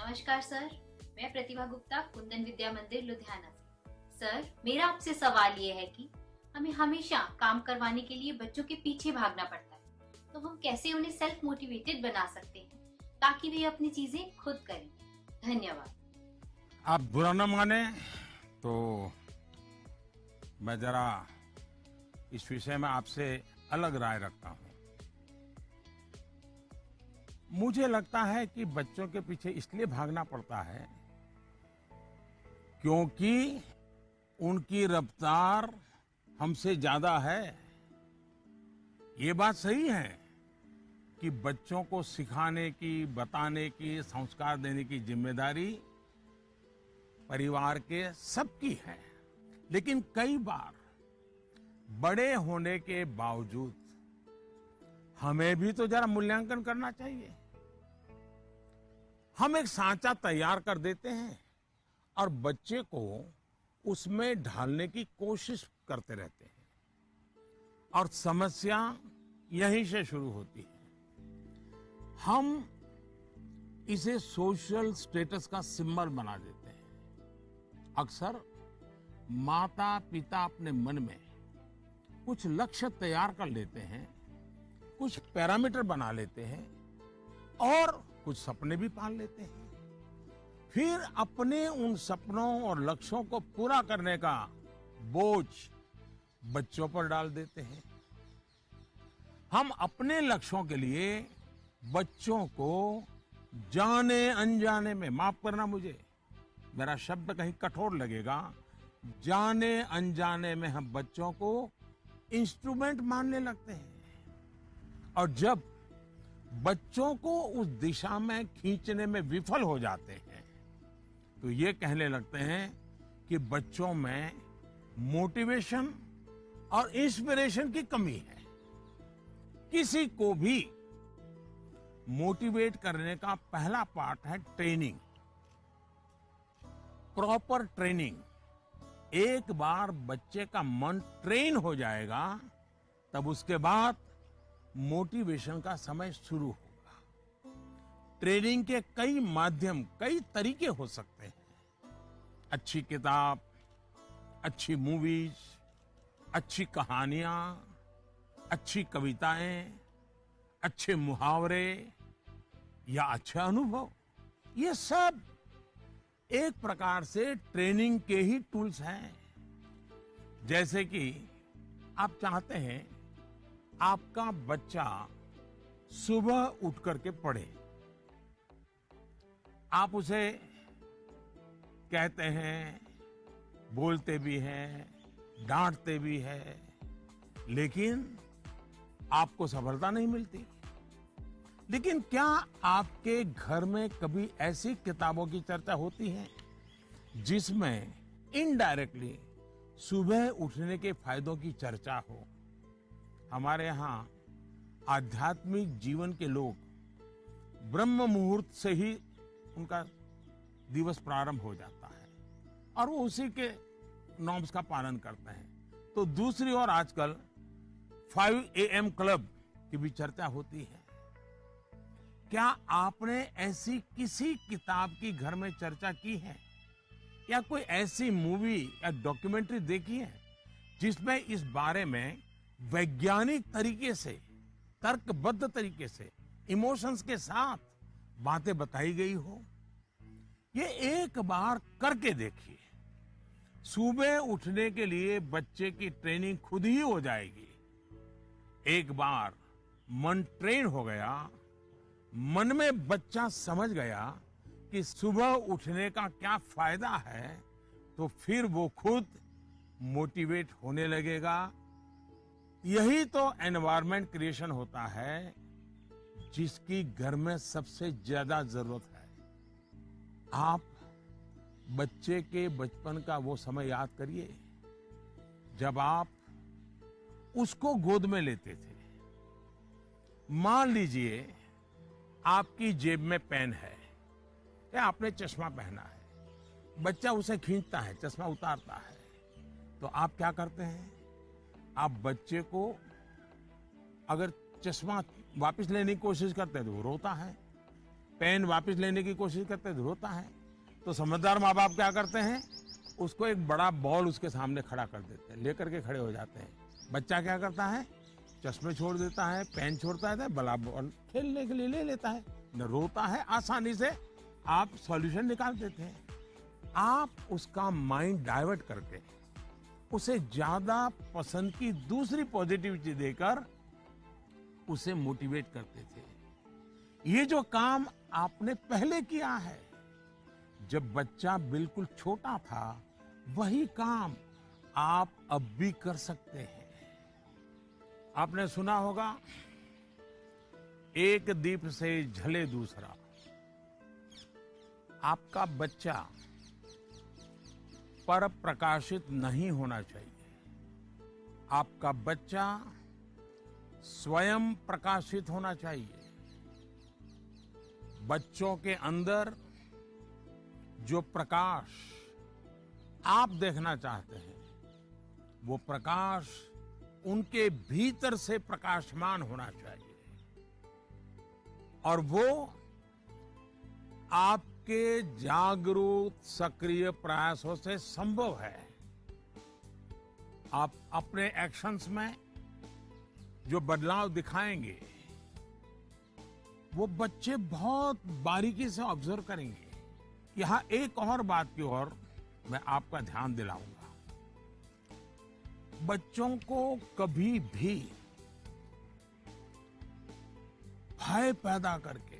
नमस्कार सर, मैं प्रतिभा गुप्ता कुंदन विद्या मंदिर लुधियाना से। सर, मेरा आपसे सवाल ये है कि हमें हमेशा काम करवाने के लिए बच्चों के पीछे भागना पड़ता है, तो हम कैसे उन्हें सेल्फ मोटिवेटेड बना सकते हैं ताकि वे अपनी चीजें खुद करें। धन्यवाद। आप बुरा न माने तो मैं जरा इस विषय में आपसे अलग राय रखता हूं। मुझे लगता है कि बच्चों के पीछे इसलिए भागना पड़ता है क्योंकि उनकी रफ्तार हमसे ज्यादा है। ये बात सही है कि बच्चों को सिखाने की, बताने की, संस्कार देने की जिम्मेदारी परिवार के सबकी है। लेकिन कई बार बड़े होने के बावजूद हमें भी तो जरा मूल्यांकन करना चाहिए। हम एक सांचा तैयार कर देते हैं और बच्चे को उसमें ढालने की कोशिश करते रहते हैं और समस्या यहीं से शुरू होती है। हम इसे सोशल स्टेटस का सिंबल बना देते हैं। अक्सर माता पिता अपने मन में कुछ लक्ष्य तैयार कर लेते हैं, कुछ पैरामीटर बना लेते हैं और कुछ सपने भी पाल लेते हैं। फिर अपने उन सपनों और लक्ष्यों को पूरा करने का बोझ बच्चों पर डाल देते हैं। हम अपने लक्ष्यों के लिए बच्चों को जाने अनजाने में, माफ करना मुझे, मेरा शब्द कहीं कठोर लगेगा, जाने अनजाने में हम बच्चों को इंस्ट्रूमेंट मानने लगते हैं। और जब बच्चों को उस दिशा में खींचने में विफल हो जाते हैं तो ये कहने लगते हैं कि बच्चों में मोटिवेशन और इंस्पिरेशन की कमी है। किसी को भी मोटिवेट करने का पहला पार्ट है ट्रेनिंग, प्रॉपर ट्रेनिंग। एक बार बच्चे का मन ट्रेन हो जाएगा तब उसके बाद मोटिवेशन का समय शुरू होगा। ट्रेनिंग के कई माध्यम, कई तरीके हो सकते हैं। अच्छी किताब, अच्छी मूवीज, अच्छी कहानियां, अच्छी कविताएं, अच्छे मुहावरे या अच्छे अनुभव, ये सब एक प्रकार से ट्रेनिंग के ही टूल्स हैं। जैसे कि आप चाहते हैं आपका बच्चा सुबह उठ करके पढ़े। आप उसे कहते हैं, बोलते भी हैं, डांटते भी हैं, लेकिन आपको सफलता नहीं मिलती। लेकिन क्या आपके घर में कभी ऐसी किताबों की चर्चा होती है जिसमें इनडायरेक्टली सुबह उठने के फायदों की चर्चा हो? हमारे यहाँ आध्यात्मिक जीवन के लोग ब्रह्म मुहूर्त से ही उनका दिवस प्रारंभ हो जाता है और वो उसी के नॉर्म्स का पालन करते हैं। तो दूसरी ओर आजकल 5 AM क्लब की भी चर्चा होती है। क्या आपने ऐसी किसी किताब की घर में चर्चा की है या कोई ऐसी मूवी या डॉक्यूमेंट्री देखी है जिसमें इस बारे में वैज्ञानिक तरीके से, तर्कबद्ध तरीके से, इमोशंस के साथ बातें बताई गई हो? ये एक बार करके देखिए। सुबह उठने के लिए बच्चे की ट्रेनिंग खुद ही हो जाएगी। एक बार मन ट्रेन हो गया, मन में बच्चा समझ गया कि सुबह उठने का क्या फायदा है, तो फिर वो खुद मोटिवेट होने लगेगा। यही तो एनवायरनमेंट क्रिएशन होता है जिसकी घर में सबसे ज्यादा जरूरत है। आप बच्चे के बचपन का वो समय याद करिए जब आप उसको गोद में लेते थे। मान लीजिए आपकी जेब में पेन है या आपने चश्मा पहना है, बच्चा उसे खींचता है, चश्मा उतारता है, तो आप क्या करते हैं? आप बच्चे को अगर चश्मा वापस लेने की कोशिश करते हैं तो वो रोता है, पेन वापस लेने की कोशिश करते हैं, रोता है, तो समझदार माँ बाप क्या करते हैं, उसको एक बड़ा बॉल उसके सामने खड़ा कर देते हैं, लेकर के खड़े हो जाते हैं। बच्चा क्या करता है, चश्मे छोड़ देता है, पेन छोड़ता है, बड़ा बॉल खेलने के लिए ले लेता है, न रोता है, आसानी से आप सॉल्यूशन निकाल देते हैं। आप उसका माइंड डाइवर्ट करके उसे ज्यादा पसंद की दूसरी पॉजिटिविटी देकर उसे मोटिवेट करते थे। ये जो काम आपने पहले किया है, जब बच्चा बिल्कुल छोटा था, वही काम आप अब भी कर सकते हैं। आपने सुना होगा, एक दीप से जले दूसरा। आपका बच्चा पर प्रकाशित नहीं होना चाहिए। आपका बच्चा स्वयं प्रकाशित होना चाहिए। बच्चों के अंदर जो प्रकाश आप देखना चाहते हैं, वो प्रकाश उनके भीतर से प्रकाशमान होना चाहिए, और वो आपके जागरूक सक्रिय प्रयासों से संभव है। आप अपने एक्शंस में जो बदलाव दिखाएंगे, वो बच्चे बहुत बारीकी से ऑब्जर्व करेंगे। यहां एक और बात की ओर मैं आपका ध्यान दिलाऊंगा। बच्चों को कभी भी भय पैदा करके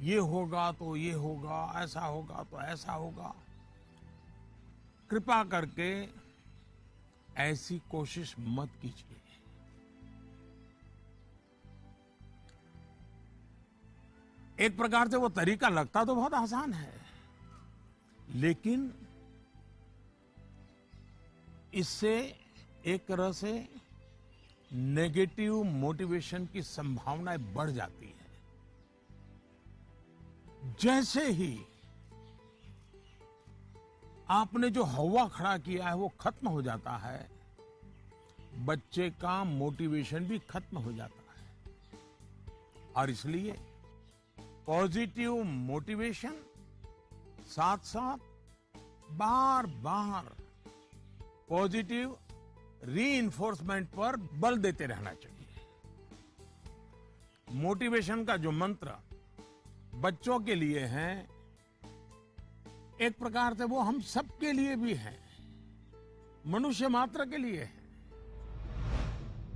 ये होगा तो ये होगा, ऐसा होगा तो ऐसा होगा, कृपा करके ऐसी कोशिश मत कीजिए। एक प्रकार से वो तरीका लगता तो बहुत आसान है, लेकिन इससे एक तरह से नेगेटिव मोटिवेशन की संभावनाएं बढ़ जाती है। जैसे ही आपने जो हवा खड़ा किया है वो खत्म हो जाता है, बच्चे का मोटिवेशन भी खत्म हो जाता है। और इसलिए पॉजिटिव मोटिवेशन साथ साथ बार बार पॉजिटिव रीइंफोर्समेंट पर बल देते रहना चाहिए। मोटिवेशन का जो मंत्र बच्चों के लिए है, एक प्रकार से वो हम सबके लिए भी है, मनुष्य मात्र के लिए है।